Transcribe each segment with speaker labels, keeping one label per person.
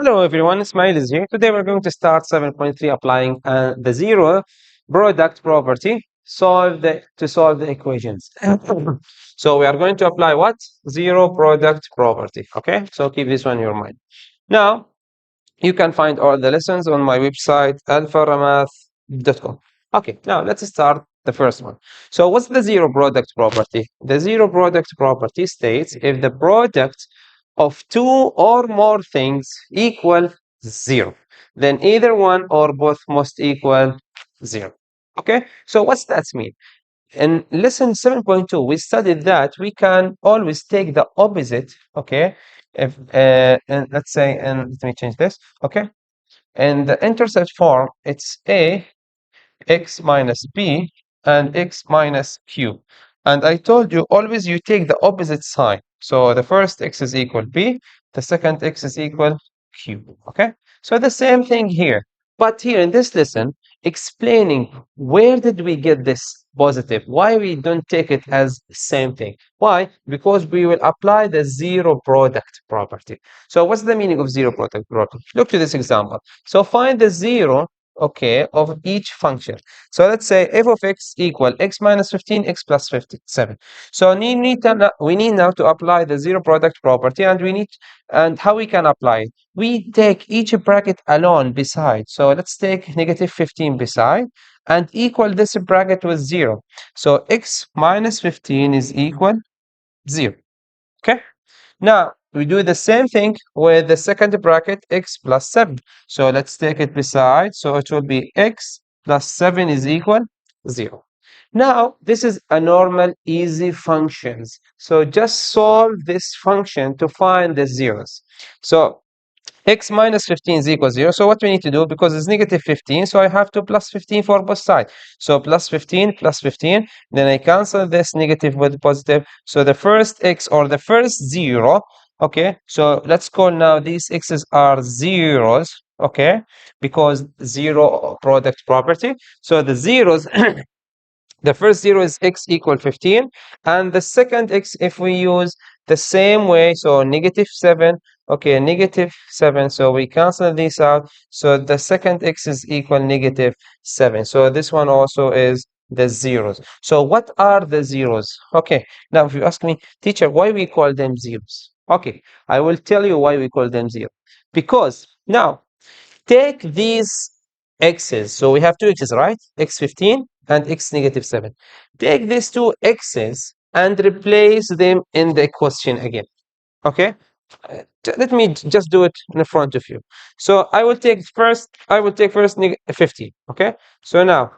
Speaker 1: Hello everyone, Ismail is here. Today we're going to start 7.3 applying the zero product property to solve the equations. So we are going to apply what? Zero product property. Okay, so keep this one in your mind. Now you can find all the lessons on my website alfaramath.com. Okay, now let's start the first one. So what's the zero product property? The zero product property states if the product of two or more things equal zero, then either one or both must equal zero. Okay, so what's that mean? In lesson 7.2, we studied that we can always take the opposite, okay? If and let's say, and let me change this, okay? And the intercept form, it's a x minus b and x minus q. And I told you always you take the opposite sign. So the first x is equal b, the second x is equal q. Okay? So the same thing here. But here in this lesson, explaining where did we get this positive? Why we don't take it as the same thing? Why? Because we will apply the zero product property. So what's the meaning of zero product property? Look to this example. So find the zero, okay, of each function. So let's say f of x equal x minus 15, x plus 57. So we need now to apply the zero product property, and how we can apply it? We take each bracket alone beside. So let's take negative 15 beside and equal this bracket with 0. So x minus 15 is equal 0. Okay? Now, we do the same thing with the second bracket, x plus 7. So let's take it beside. So it will be x plus 7 is equal 0. Now, this is a normal easy functions. So just solve this function to find the zeros. So x minus 15 is equal 0. So what we need to do, because it's negative 15, so I have to plus 15 for both sides. So plus 15, then I cancel this negative with positive. So the first x or the first 0, okay, so let's call now these x's are zeros, okay, because zero product property. So the zeros, the first 0 is x equal 15, and the second x, if we use the same way, so negative 7, okay, negative 7, so we cancel this out, so the second x is equal negative 7. So this one also is the zeros. So what are the zeros? Okay, now if you ask me, teacher, why we call them zeros? Okay, I will tell you why we call them zero. Because now take these x's. So we have two x's, right? x15 and x negative 7. Take these two x's and replace them in the question again. Okay? Let me just do it in front of you. So I will take first 15. Okay? So now,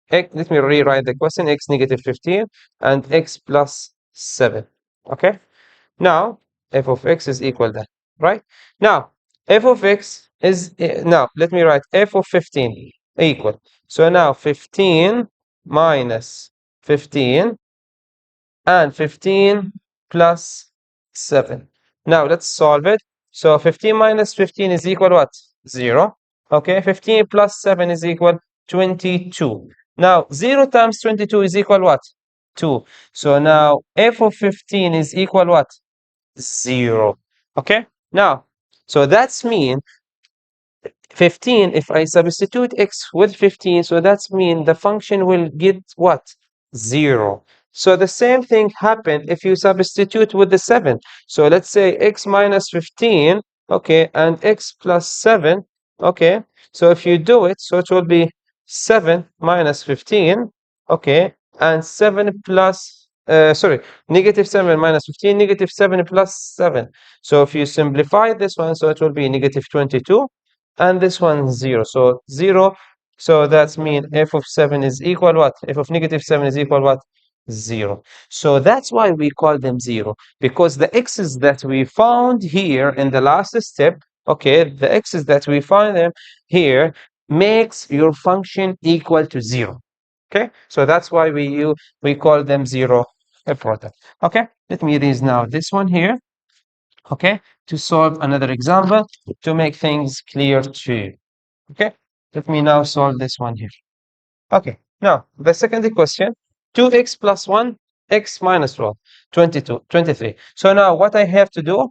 Speaker 1: let me rewrite the question, x negative 15 and x plus 7. Okay? Now, f of x is equal that, right? Now, f of x is, now, let me write f of 15 equal. So now 15 minus 15 and 15 plus 7. Now, let's solve it. So 15 minus 15 is equal what? 0. Okay, 15 plus 7 is equal 22. Now, 0 times 22 is equal what? 2. So now f of 15 is equal what? 0. Okay, now, so that's mean 15, if I substitute x with 15, so that's mean the function will get what? 0. So the same thing happened if you substitute with the 7. So let's say x minus 15, okay, and x plus 7, okay. So if you do it, so it will be 7 minus 15, okay, and 7 plus, sorry, negative 7 minus 15, negative 7 plus 7. So if you simplify this one, so it will be negative 22, and this one 0. So 0. So that's mean f of 7 is equal what? F of negative 7 is equal what? 0. So that's why we call them 0, because the x's that we found here in the last step, okay, the x's that we find them here makes your function equal to 0. Okay, so that's why we call them 0 product. Okay, let me erase now this one here, okay, to solve another example to make things clear to you. Okay, let me now solve this one here. Okay, now the second question, 2x plus 1, x minus 12, 22, 23. So now what I have to do,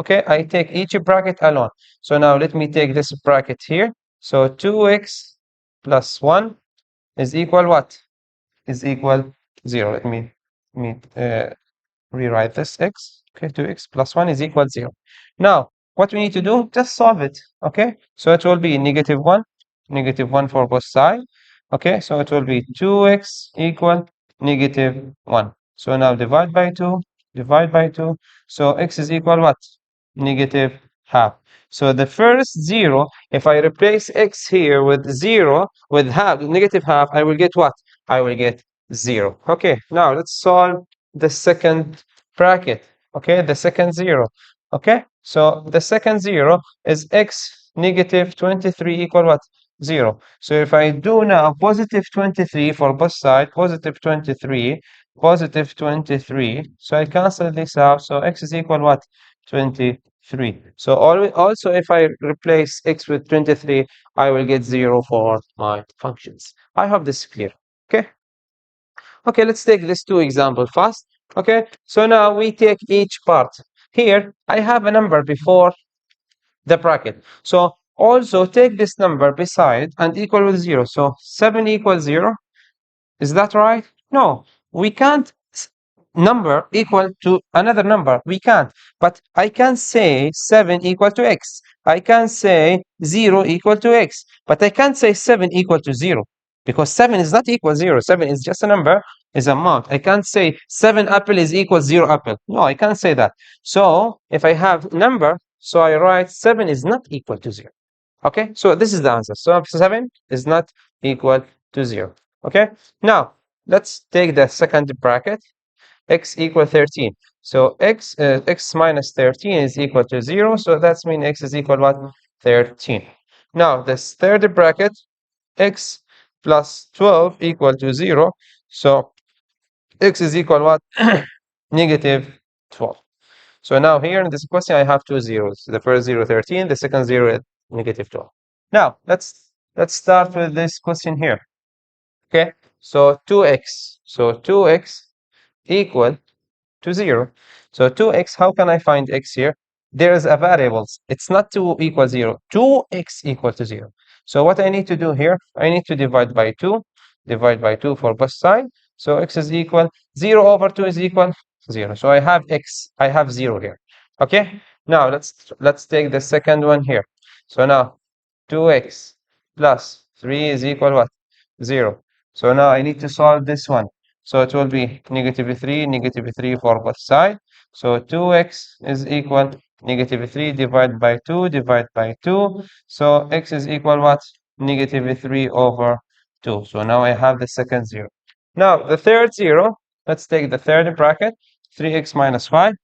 Speaker 1: Okay, I take each bracket alone. So now let me take this bracket here. So 2x plus 1 is equal what? Is equal 0. Let me rewrite this x. Okay, 2x plus 1 is equal 0. Now, what we need to do, just solve it. Okay, so it will be negative 1 for both sides. Okay, so it will be 2x equal negative 1. So now divide by 2, divide by 2. So x is equal what? Negative half. So the first 0, if I replace x here with 0, with half, negative half, I will get what? I will get 0. Okay, now let's solve the second bracket. Okay, the second 0. Okay, so the second 0 is x negative 23 equal what? 0. So if I do now positive 23 for both sides, positive 23, positive 23. So I cancel this out. So x is equal what? 23. So also if I replace x with 23, I will get 0 for my functions. I hope this is clear. Okay. Okay, let's take this two example first. Okay, so now we take each part. Here, I have a number before the bracket. So also take this number beside and equal with 0. So 7 equals 0. Is that right? No, we can't number equal to another number. We can't. But I can say 7 equal to x. I can say 0 equal to x. But I can't say 7 equal to 0 because 7 is not equal 0. 7 is just a number, is a amount. I can't say 7 apple is equal 0 apple. No, I can't say that. So if I have number, so I write 7 is not equal to 0. Okay, so this is the answer. So 7 is not equal to 0. Okay, now let's take the second bracket, x equal 13. So x minus 13 is equal to 0. So that means x is equal what? 13. Now this third bracket, x plus 12 equal to 0. So x is equal what? Negative 12. So now here in this question, I have two zeros. The first 0, 13. The second 0, negative 12. Now, let's start with this question here. Okay, so 2x. So 2x equal to 0. So 2x, how can I find x here? There is a variables. It's not 2 equal 0. 2x equal to 0. So what I need to do here, I need to divide by 2. Divide by 2 for both sides. So x is equal, 0 over 2 is equal 0. So I have x, I have 0 here. Okay, now let's take the second one here. So now 2x plus 3 is equal what? 0. So now I need to solve this one. So it will be negative 3 for both sides. So 2x is equal negative 3 divided by 2 divided by 2. So x is equal what? Negative 3 over 2. So now I have the second 0. Now the third 0, let's take the third bracket, 3x minus 5.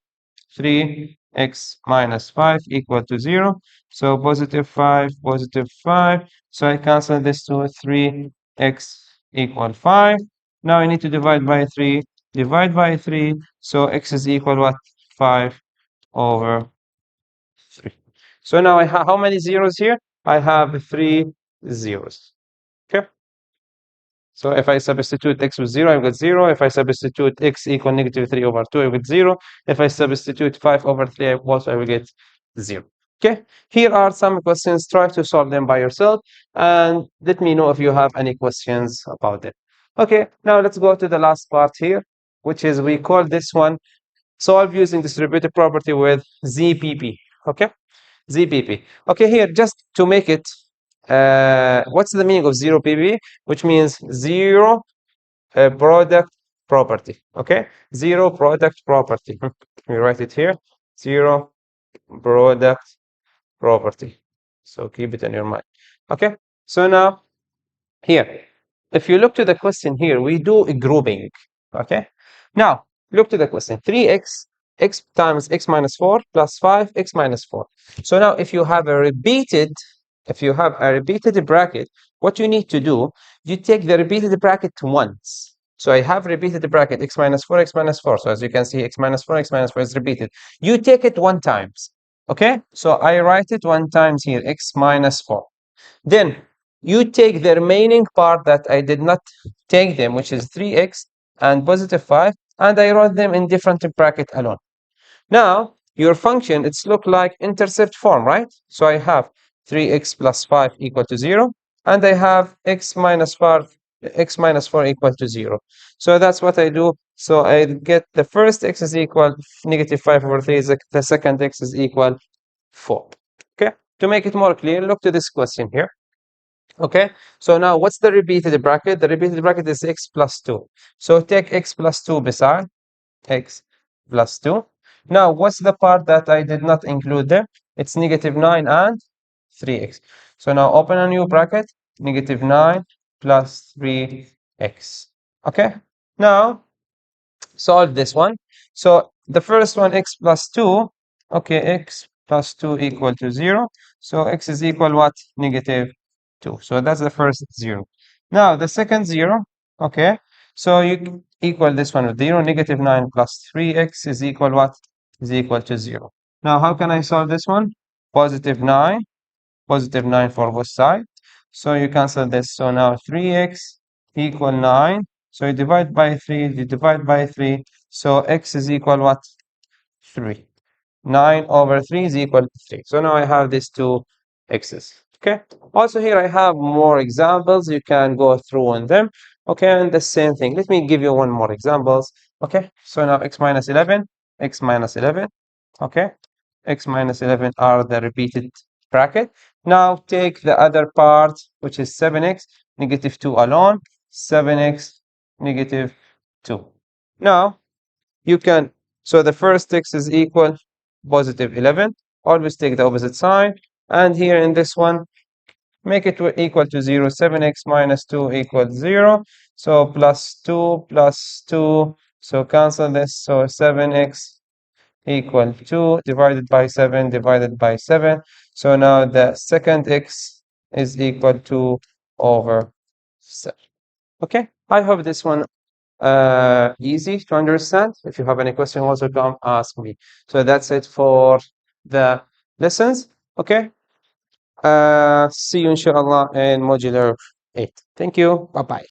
Speaker 1: 3x minus 5 equal to 0. So positive 5, positive 5. So I cancel this to 3x equal 5. Now I need to divide by 3. Divide by 3. So x is equal what? 5 over 3. So now I have how many zeros here? I have 3 zeros. Okay. So if I substitute x with 0, I get 0. If I substitute x equal negative 3 over 2, I get 0. If I substitute 5 over 3, I will get 0. Okay, here are some questions. Try to solve them by yourself and let me know if you have any questions about them. Okay, now let's go to the last part here, which is we call this one solve using distributive property with ZPP. Okay, ZPP. Okay, here just to make it, what's the meaning of 0 pp? Which means zero product property. Okay, zero product property. We write it here, zero product property. So keep it in your mind. Okay, so now here, if you look to the question here, we do a grouping. Okay, now look to the question, 3x x times x minus 4 plus 5 x minus 4. So now if you have a repeated bracket, what you need to do, you take the repeated bracket once. So I have repeated the bracket x minus 4, x minus 4. So as you can see, x minus 4, x minus 4 is repeated. You take it one times. Okay, so I write it one times here, x minus 4. Then you take the remaining part that I did not take them, which is 3x and positive 5, and I wrote them in different bracket alone. Now, your function, it's look like intercept form, right? So I have 3x plus 5 equal to 0, and I have x minus 4 equal to 0. So that's what I do. So I get the first x is equal negative 5 over 3, the second x is equal 4. Okay, to make it more clear, look to this question here. Okay, so now what's the repeated bracket? The repeated bracket is x plus 2. So take x plus 2 beside x plus 2. Now, what's the part that I did not include there? It's negative 9 and 3x. So now open a new bracket, negative 9 plus 3x. Okay, now solve this one. So the first one, x plus 2, okay, x plus 2 equal to 0. So x is equal what? Negative 2. So that's the first 0. Now the second 0, okay, so you equal this one with 0. Negative 9 plus 3x is equal what? Is equal to 0. Now how can I solve this one? Positive 9, positive 9 for both sides. So you cancel this. So now 3x equal 9. So you divide by 3, you divide by 3. So x is equal what? 3. 9 over 3 is equal to 3. So now I have these two x's. Okay. Also here I have more examples. You can go through on them. Okay, and the same thing. Let me give you one more examples. Okay. So now x minus 11, x minus 11. Okay. X minus 11 are the repeated bracket. Now take the other part, which is 7x, negative 2 alone, 7x, negative 2. Now you can, so the first x is equal positive 11. Always take the opposite sign. And here in this one, make it equal to 0. 7x minus 2 equals 0. So plus 2 plus 2. So cancel this. So 7x equal 2 divided by 7 divided by 7. So now the second x is equal to over 7. Okay, I hope this one easy to understand. If you have any question, also come ask me. So that's it for the lessons. Okay, see you inshallah in modular 8. Thank you. Bye bye.